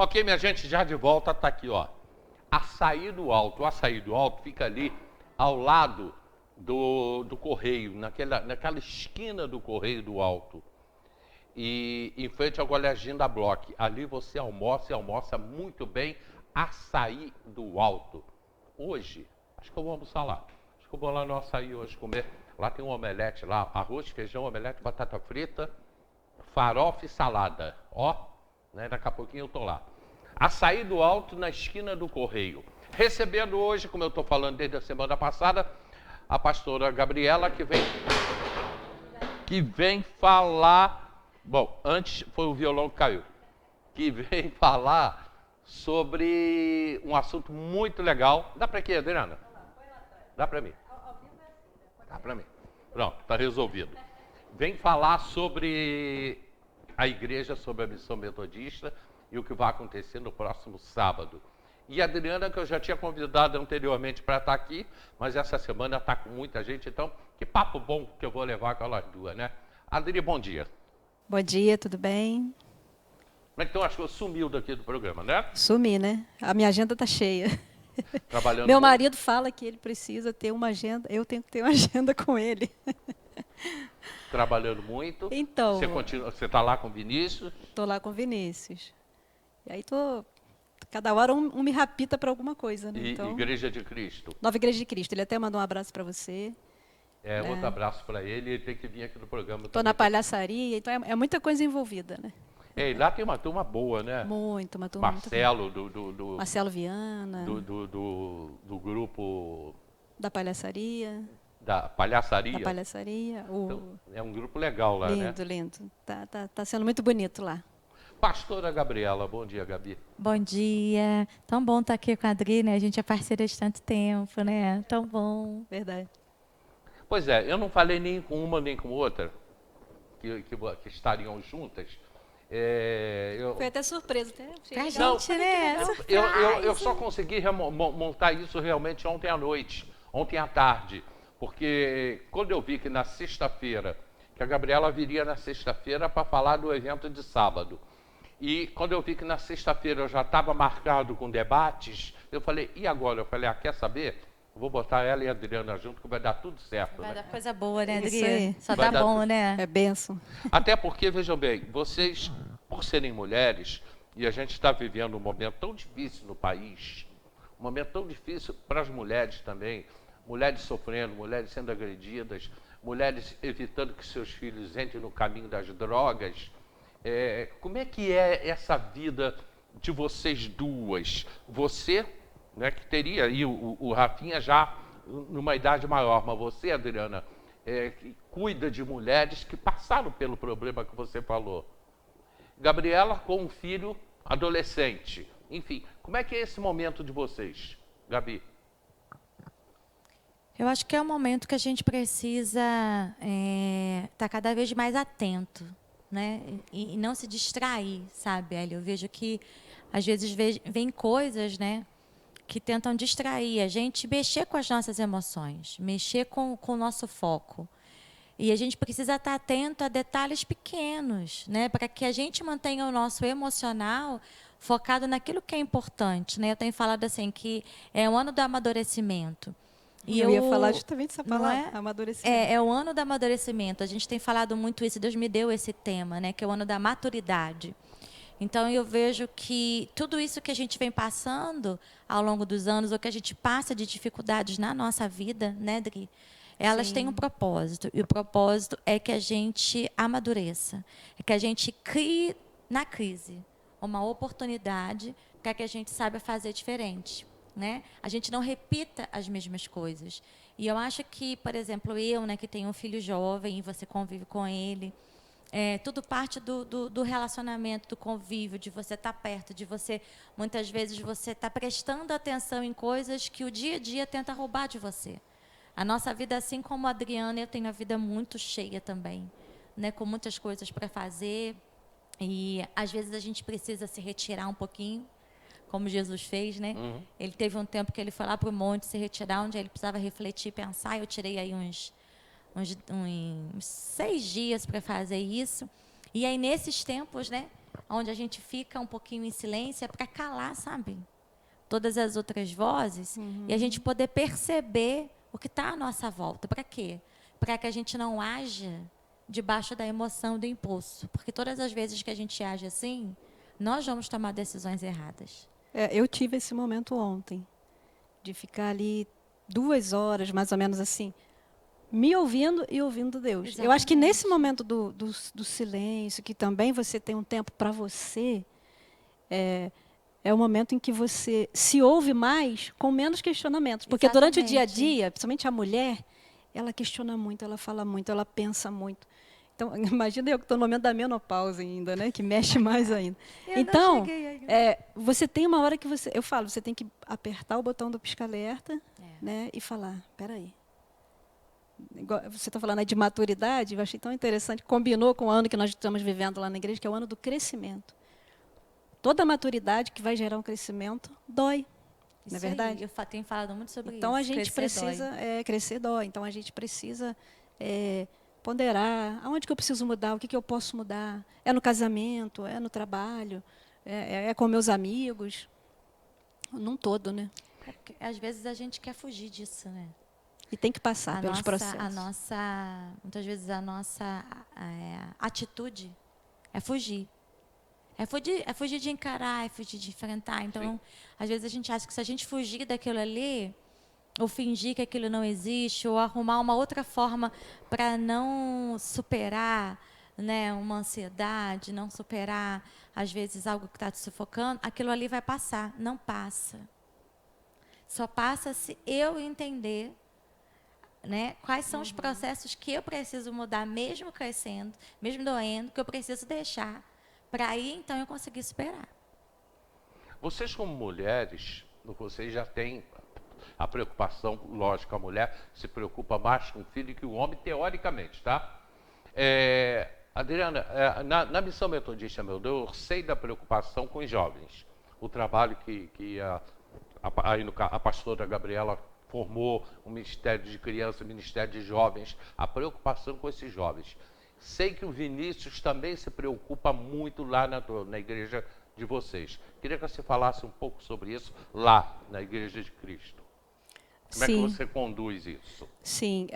Ok, minha gente, já de volta, tá aqui, ó. Açaí do Alto. O Açaí do Alto fica ali ao lado do Correio, naquela esquina do Correio do Alto. E em frente ao Goleginho da Bloch. Ali você almoça e almoça muito bem. Açaí do Alto. Hoje, acho que eu vou almoçar lá. Acho que eu vou lá no Açaí hoje comer. Lá tem um omelete lá, arroz, feijão, omelete, batata frita, farofa e salada. Ó, né? Daqui a pouquinho eu tô lá. Açaí do Alto, na esquina do Correio. Recebendo hoje, como eu estou falando desde a semana passada, a pastora Gabriela, que vem falar... Bom, antes foi o violão que caiu. Que vem falar sobre um assunto muito legal. Dá para quê, Adriana? Dá para mim. Dá para mim. Pronto, está resolvido. Vem falar sobre a igreja, sobre a missão metodista e o que vai acontecer no próximo sábado. E a Adriana, que eu já tinha convidado anteriormente para estar aqui, mas essa semana está com muita gente, então que papo bom que eu vou levar com elas duas, né? Adri, bom dia. Bom dia, tudo bem? Como é que estão? Acho que eu sumiu daqui do programa, né? Sumi, né? A minha agenda está cheia. Trabalhando Meu muito. marido fala que ele precisa ter uma agenda, eu tenho que ter uma agenda com ele. Trabalhando muito. Então, Você está lá com o Vinícius? estou lá com o Vinícius. E aí cada hora um me rapita para alguma coisa, né? E Então, Igreja de Cristo. Nova Igreja de Cristo. Ele até mandou um abraço para você. Outro abraço para ele. Ele tem que vir aqui no programa. Estou na palhaçaria, então é muita coisa envolvida, né? E lá tem uma turma boa, né? Uma turma Marcelo, muito Marcelo Viana. do grupo... Da palhaçaria. Da palhaçaria. Da palhaçaria. Então, é um grupo legal lá, lindo, né? Lindo. Tá sendo muito bonito lá. Pastora Gabriela, bom dia, Gabi. Bom dia. Tão bom estar aqui com a Adri, né? A gente é parceira de tanto tempo, né? Tão bom. Verdade. Pois é, eu não falei nem com uma nem com outra, que estariam juntas. Foi até surpresa. Pra gente, né? Eu só consegui montar isso realmente ontem à noite, ontem à tarde. Porque quando eu vi que na sexta-feira, que a Gabriela viria na sexta-feira para falar do evento de sábado. E quando eu vi que na sexta-feira eu já estava marcado com debates, eu falei, e agora? Eu falei, quer saber? Vou botar ela e a Adriana junto que vai dar tudo certo. Vai né? dar coisa boa, né, Isso Adri? aí. Só dá bom, né? É bênção. Até porque, vejam bem, vocês, por serem mulheres, e a gente está vivendo um momento tão difícil no país, um momento tão difícil para as mulheres também, mulheres sofrendo, mulheres sendo agredidas, mulheres evitando que seus filhos entrem no caminho das drogas. Como é que é essa vida de vocês duas? Você, né, que teria aí o Rafinha já numa idade maior, mas você, Adriana, que cuida de mulheres que passaram pelo problema que você falou. Gabriela com um filho adolescente. Enfim, como é que é esse momento de vocês, Gabi? Eu acho que é um momento que a gente precisa estar cada vez mais atento, né? E não se distrair, sabe, Eli? Eu vejo que, às vezes, vem coisas, né, que tentam distrair a gente, mexer com as nossas emoções, mexer com o nosso foco. E a gente precisa estar atento a detalhes pequenos, né, para que a gente mantenha o nosso emocional focado naquilo que é importante, né? Eu tenho falado assim que é o ano do amadurecimento. E eu ia falar justamente essa palavra, amadurecimento. É o ano do amadurecimento. A gente tem falado muito isso, Deus me deu esse tema, né, que é o ano da maturidade. Então, eu vejo que tudo isso que a gente vem passando ao longo dos anos, ou que a gente passa de dificuldades na nossa vida, né, Dri? Elas têm um propósito. E o propósito é que a gente amadureça. É que a gente crie na crise uma oportunidade para que a gente saiba fazer diferente. Né? A gente não repita as mesmas coisas. E eu acho que, por exemplo, eu, né, que tenho um filho jovem e você convive com ele, tudo parte do relacionamento, do convívio, de você estar perto, de você, muitas vezes, você estar prestando atenção em coisas que o dia a dia tenta roubar de você. A nossa vida, assim como a Adriana, eu tenho a vida muito cheia também, né, com muitas coisas para fazer. E, às vezes, a gente precisa se retirar um pouquinho, como Jesus fez, né? Uhum. Ele teve um tempo que ele foi lá para o monte se retirar, onde ele precisava refletir, pensar. Eu tirei aí uns 6 dias para fazer isso. E aí, nesses tempos, né, onde a gente fica um pouquinho em silêncio, é para calar, sabe? Todas as outras vozes, e a gente poder perceber o que está à nossa volta. Para quê? Para que a gente não haja debaixo da emoção do impulso. Porque todas as vezes que a gente age assim, nós vamos tomar decisões erradas. Eu tive esse momento ontem, de ficar ali 2 horas, mais ou menos assim, me ouvindo e ouvindo Deus. Eu acho que nesse momento do silêncio, que também você tem um tempo para você, é o momento em que você se ouve mais com menos questionamentos. Porque durante o dia a dia, principalmente a mulher, ela questiona muito, ela fala muito, ela pensa muito. Então, imagina eu que estou no momento da menopausa ainda, né? Que mexe mais ainda. Então, você tem uma hora que eu falo, você tem que apertar o botão do pisca-alerta, né? E falar, peraí. Você está falando aí de maturidade, eu achei tão interessante, combinou com o ano que nós estamos vivendo lá na igreja, que é o ano do crescimento. Toda maturidade que vai gerar um crescimento dói, não é verdade? Eu tenho falado muito sobre isso. Então a gente precisa crescer dói. Então a gente precisa ponderar aonde que eu preciso mudar, o que eu posso mudar. É no casamento, é no trabalho, é com meus amigos, num todo, né? Às vezes a gente quer fugir disso, né? E tem que passar pelos processos. Muitas vezes a nossa atitude é fugir. É fugir de encarar, é fugir de enfrentar. Então, às vezes a gente acha que se a gente fugir daquilo ali, ou fingir que aquilo não existe, ou arrumar uma outra forma para não superar, né, uma ansiedade, não superar, às vezes, algo que está te sufocando, aquilo ali vai passar. Não passa. Só passa se eu entender, né, quais são os processos que eu preciso mudar, mesmo crescendo, mesmo doendo, que eu preciso deixar. Para aí, então, eu conseguir superar. Vocês, como mulheres, vocês já têm a preocupação, lógico, a mulher se preocupa mais com o filho que o homem, teoricamente, tá? Adriana, na Missão Metodista, eu sei da preocupação com os jovens. O trabalho que a pastora Gabriela formou, o Ministério de Criança, o Ministério de Jovens, a preocupação com esses jovens. Sei que o Vinícius também se preocupa muito lá na igreja de vocês. Queria que você falasse um pouco sobre isso lá na Igreja de Cristo. Como é que você conduz isso? Sim,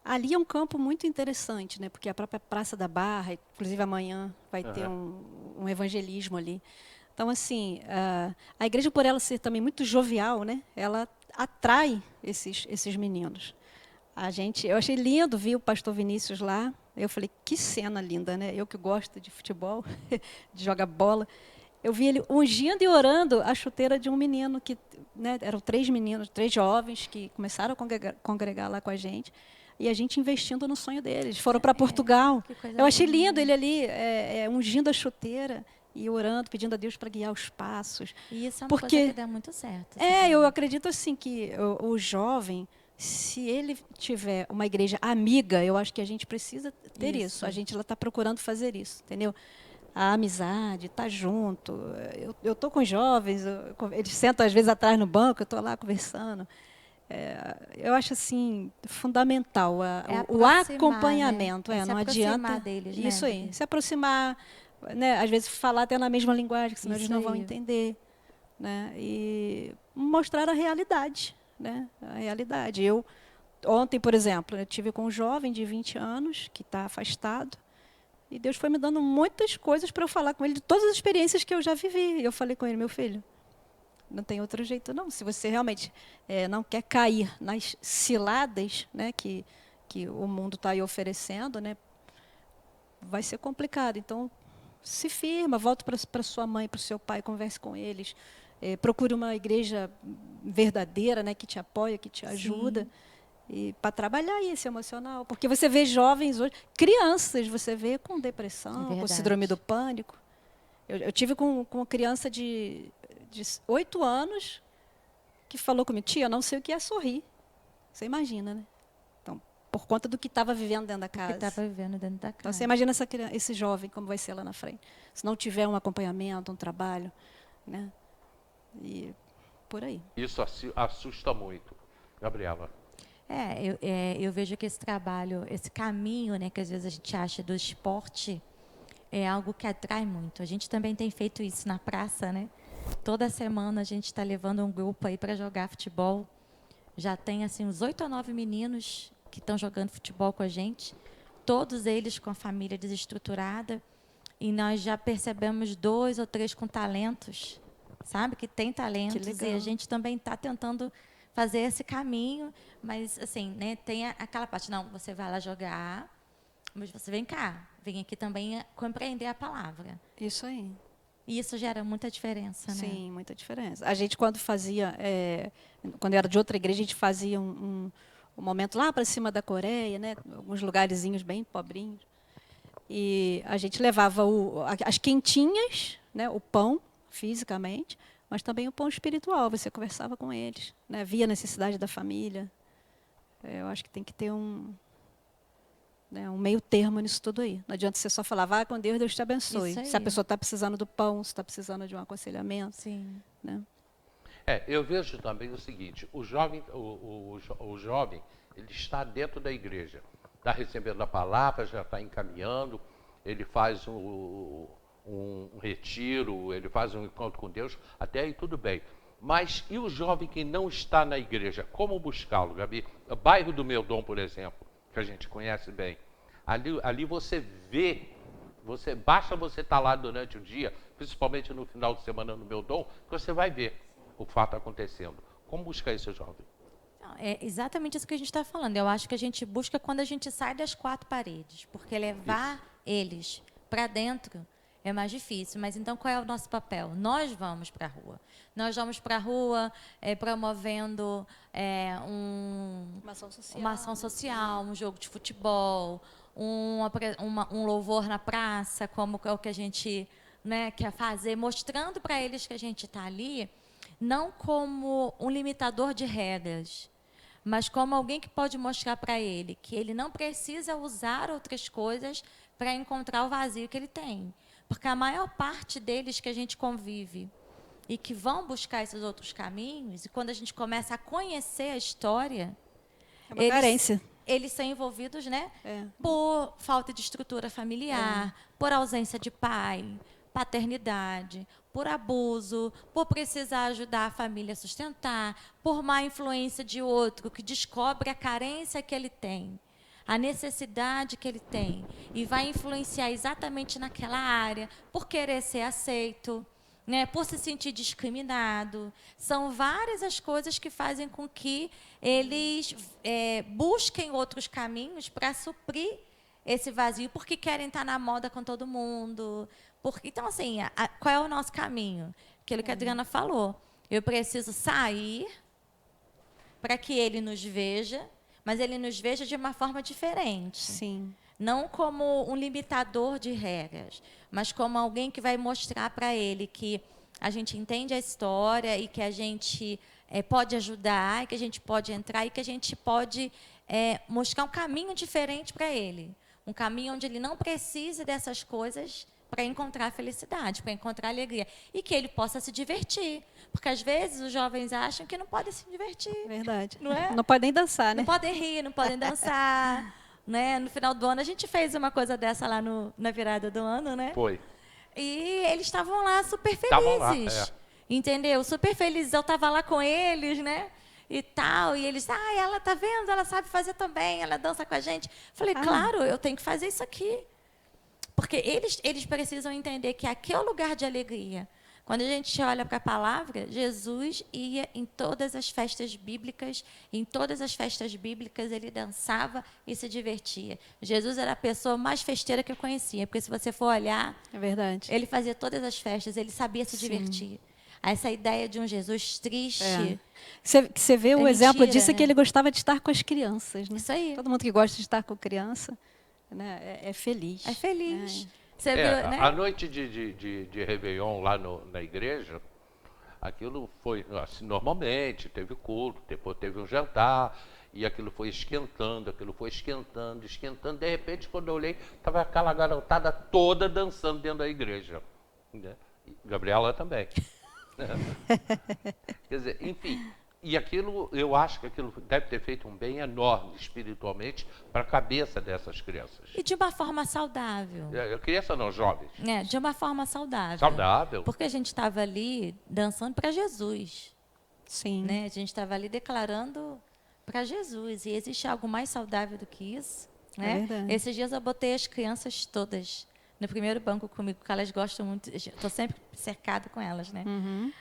ali é um campo muito interessante, né? Porque a própria Praça da Barra, inclusive amanhã vai ter um evangelismo ali. Então, assim, a igreja, por ela ser também muito jovial, né? Ela atrai esses meninos. Eu achei lindo ver o pastor Vinícius lá. Eu falei, que cena linda, né? Eu que gosto de futebol, de jogar bola. Eu vi ele ungindo e orando a chuteira de um menino que, né, eram 3 meninos, 3 jovens que começaram a congregar lá com a gente. E a gente investindo no sonho deles. Foram para Portugal. Eu achei lindo ele ali ungindo a chuteira e orando, pedindo a Deus para guiar os passos. E isso é uma coisa que dá muito certo. Eu acredito assim que o jovem, se ele tiver uma igreja amiga, eu acho que a gente precisa ter isso. A gente está procurando fazer isso, entendeu? A amizade, estar junto. Eu estou com jovens, eles sentam às vezes atrás no banco, eu estou lá conversando. Eu acho assim fundamental o acompanhamento. Né? Não adianta deles, isso né? aí, se aproximar, né? Às vezes falar até na mesma linguagem, senão eles não vão entender, né? E mostrar a realidade. Né? A realidade. Ontem, por exemplo, eu tive com um jovem de 20 anos que está afastado e Deus foi me dando muitas coisas para eu falar com ele de todas as experiências que eu já vivi. Eu falei com ele, meu filho, não tem outro jeito não. Se você realmente não quer cair nas ciladas, né, que o mundo está aí oferecendo, né, vai ser complicado. Então, se firma, volta para sua mãe, para o seu pai, converse com eles. Procure uma igreja verdadeira, né, que te apoia, que te ajuda, e para trabalhar esse emocional. Porque você vê jovens hoje, crianças, você vê com depressão, com síndrome do pânico. Eu tive com uma criança de 8 anos que falou comigo, tia, eu não sei o que é sorrir. Você imagina, né? Então, por conta do que estava vivendo dentro da casa. Então, você imagina esse jovem, como vai ser lá na frente. Se não tiver um acompanhamento, um trabalho, né? E por aí. Isso assusta muito. Gabriela. Eu vejo que esse trabalho, esse caminho, né, que às vezes a gente acha do esporte, é algo que atrai muito. A gente também tem feito isso na praça, né? Toda semana a gente está levando um grupo aí para jogar futebol. Já tem assim uns 8 ou 9 meninos que estão jogando futebol com a gente, todos eles com a família desestruturada, e nós já percebemos 2 ou 3 com talentos, sabe? Que tem talentos, e a gente também está tentando fazer esse caminho, mas assim, né, tem aquela parte, não, você vai lá jogar, mas você vem cá, vem aqui também compreender a palavra. Isso aí. E isso gera muita diferença, né? Sim, muita diferença. A gente, quando fazia, quando era de outra igreja, a gente fazia um momento lá para cima da Coreia, né, alguns lugarzinhos bem pobrinhos, e a gente levava as quentinhas, né, o pão, fisicamente, mas também o pão espiritual. Você conversava com eles, né, via a necessidade da família. Eu acho que tem que ter um meio termo nisso tudo aí. Não adianta você só falar, vai com Deus, Deus te abençoe. Se a pessoa está precisando do pão, se está precisando de um aconselhamento. Sim. Né? Eu vejo também o seguinte, o jovem, ele está dentro da igreja, está recebendo a palavra, já está encaminhando, ele faz um retiro, ele faz um encontro com Deus, até aí tudo bem. Mas e o jovem que não está na igreja? Como buscá-lo, Gabi? O bairro do Meudon, por exemplo, que a gente conhece bem. Ali você vê, basta você estar lá durante o dia, principalmente no final de semana no Meudon, que você vai ver o fato acontecendo. Como buscar esse jovem? É exatamente isso que a gente está falando. Eu acho que a gente busca quando a gente sai das 4 paredes, porque levar eles para dentro é mais difícil. Mas então qual é o nosso papel? Nós vamos para a rua. Nós vamos para a rua promovendo uma ação social, um jogo de futebol, um louvor na praça, como é o que a gente, né, quer fazer, mostrando para eles que a gente está ali, não como um limitador de regras, mas como alguém que pode mostrar para ele que ele não precisa usar outras coisas para encontrar o vazio que ele tem. Porque a maior parte deles que a gente convive e que vão buscar esses outros caminhos, e quando a gente começa a conhecer a história, é uma carência. Eles são envolvidos, né, por falta de estrutura familiar, por ausência de pai, paternidade, por abuso, por precisar ajudar a família a sustentar, por má influência de outro que descobre a carência que ele tem, a necessidade que ele tem, e vai influenciar exatamente naquela área, por querer ser aceito, né, por se sentir discriminado. São várias as coisas que fazem com que eles busquem outros caminhos para suprir esse vazio, porque querem estar na moda com todo mundo. Então, assim, qual é o nosso caminho? Aquilo que a Adriana falou. Eu preciso sair para que ele nos veja, mas ele nos veja de uma forma diferente. Sim. Não como um limitador de regras, mas como alguém que vai mostrar para ele que a gente entende a história e que a gente pode ajudar, e que a gente pode entrar e que a gente pode mostrar um caminho diferente para ele. Um caminho onde ele não precise dessas coisas para encontrar felicidade, para encontrar alegria. E que ele possa se divertir. Porque, às vezes, os jovens acham que não podem se divertir. Verdade. Não é? Não podem dançar, né? Não podem rir, não podem dançar. Né? No final do ano, a gente fez uma coisa dessa lá na virada do ano, né? Foi. E eles estavam lá super felizes. Lá, entendeu? Super felizes. Eu estava lá com eles, né? E tal. E eles, ela tá vendo? Ela sabe fazer também, ela dança com a gente. Falei, claro, eu tenho que fazer isso aqui. Porque eles precisam entender que aqui é o lugar de alegria. Quando a gente olha para a palavra, Jesus ia em todas as festas bíblicas, ele dançava e se divertia. Jesus era a pessoa mais festeira que eu conhecia, porque se você for olhar, é verdade. Ele fazia todas as festas, ele sabia se divertir. Essa ideia de um Jesus triste. Você vê o exemplo disso, né? é que ele gostava de estar com as crianças. Né? Isso aí. Todo mundo que gosta de estar com criança, né, é feliz. É feliz. Você viu, né? A noite de Réveillon lá na igreja, aquilo foi, assim, normalmente, teve culto, depois teve um jantar, e aquilo foi esquentando, esquentando. De repente, quando eu olhei, estava aquela garotada toda dançando dentro da igreja. Né? E Gabriela também. Quer dizer, enfim, E aquilo, eu acho que aquilo deve ter feito um bem enorme espiritualmente para a cabeça dessas crianças. E de uma forma saudável. Criança não, jovens. De uma forma saudável. Saudável. Porque a gente estava ali dançando para Jesus. Sim. Né? A gente estava ali declarando para Jesus. E existe algo mais saudável do que isso? Né? verdade. Esses dias eu botei as crianças todas no primeiro banco comigo, porque elas gostam muito. Estou sempre cercada com elas, né?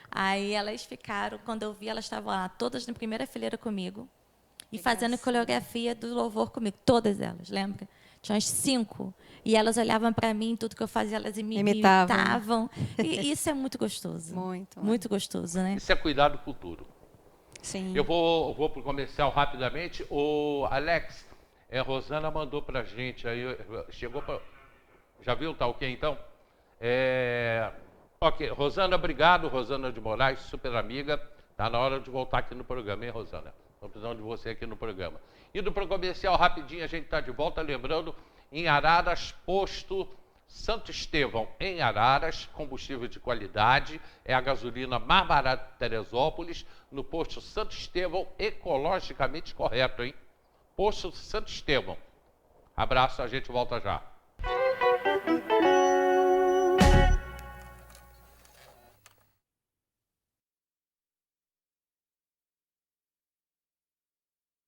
Aí elas ficaram, quando eu vi, elas estavam lá, todas na primeira fileira comigo. E fazendo coreografia do louvor comigo. Todas elas, lembra? Tinha umas 5. E elas olhavam para mim, tudo que eu fazia, elas me imitavam. E isso é muito gostoso. Muito gostoso, né? Isso é cuidar do futuro. Sim. Eu vou para o comercial rapidamente. O Alex, Rosana mandou para a gente, aí chegou para... Já viu, tá ok então? Ok, Rosana, obrigado, Rosana de Moraes, super amiga. Tá na hora de voltar aqui no programa, hein, Rosana? Estamos precisando de você aqui no programa. Indo para o comercial rapidinho, a gente está de volta, lembrando, em Araras, posto Santo Estevão, em Araras, combustível de qualidade, é a gasolina mais barata de Teresópolis, no posto Santo Estevão, ecologicamente correto, hein? Posto Santo Estevão. Abraço, a gente volta já.